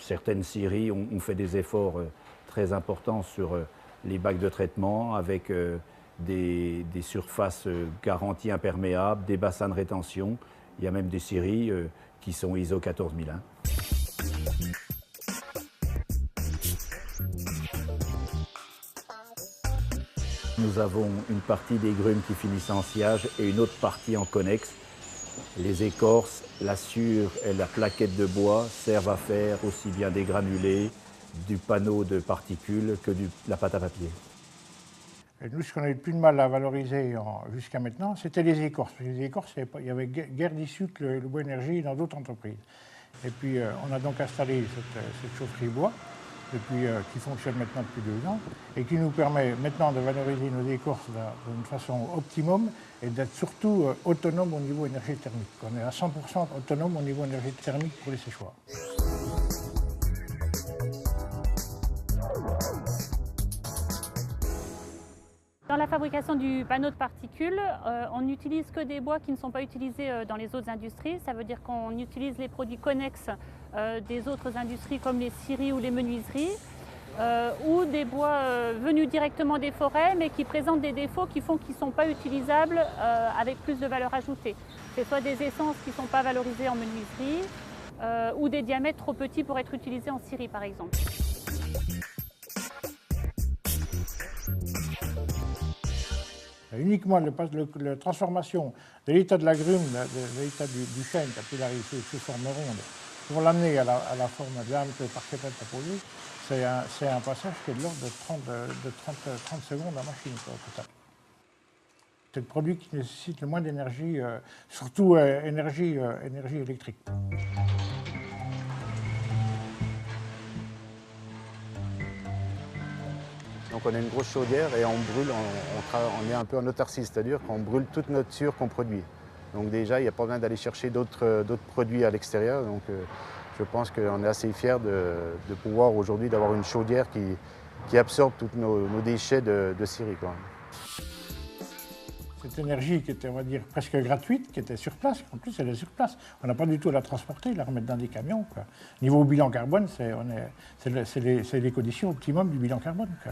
certaines scieries ont fait des efforts très importants sur les bacs de traitement avec des surfaces garanties imperméables, des bassins de rétention. Il y a même des scieries qui sont ISO 14001. Nous avons une partie des grumes qui finissent en sciage et une autre partie en connexe. Les écorces, la sciure et la plaquette de bois servent à faire aussi bien des granulés, du panneau de particules que de la pâte à papier. Et nous, ce qu'on a eu le plus de mal à valoriser jusqu'à maintenant, c'était les écorces. Les écorces, il y avait guère d'issue que le bois énergie dans d'autres entreprises. Et puis, on a donc installé cette chaufferie bois, qui fonctionne maintenant depuis 2 ans, et qui nous permet maintenant de valoriser nos écorces d'une façon optimum et d'être surtout autonome au niveau énergie thermique. On est à 100% autonome au niveau énergie thermique pour les séchoirs. Dans la fabrication du panneau de particules, on n'utilise que des bois qui ne sont pas utilisés dans les autres industries. Ça veut dire qu'on utilise les produits connexes des autres industries comme les scieries ou les menuiseries, ou des bois venus directement des forêts mais qui présentent des défauts qui font qu'ils ne sont pas utilisables avec plus de valeur ajoutée. C'est soit des essences qui ne sont pas valorisées en menuiserie ou des diamètres trop petits pour être utilisés en scierie par exemple. Uniquement la transformation de l'état de la grume, de l'état du chêne, quand il arrive sous forme ronde, pour l'amener à la forme de l'âme que le parquet a posée, c'est un passage qui est de l'ordre de 30 secondes en machine au total. C'est le produit qui nécessite le moins d'énergie, surtout énergie électrique. Donc on a une grosse chaudière et on brûle, on est un peu en autarcie, c'est-à-dire qu'on brûle toute notre sciure qu'on produit. Donc déjà, il n'y a pas besoin d'aller chercher d'autres produits à l'extérieur. Donc je pense qu'on est assez fiers de pouvoir aujourd'hui d'avoir une chaudière qui absorbe tous nos déchets de scierie, quoi. Cette énergie qui était, on va dire, presque gratuite, qui était sur place, en plus elle est sur place. On n'a pas du tout à la transporter, la remettre dans des camions, quoi. Niveau bilan carbone, c'est les conditions optimum du bilan carbone, quoi.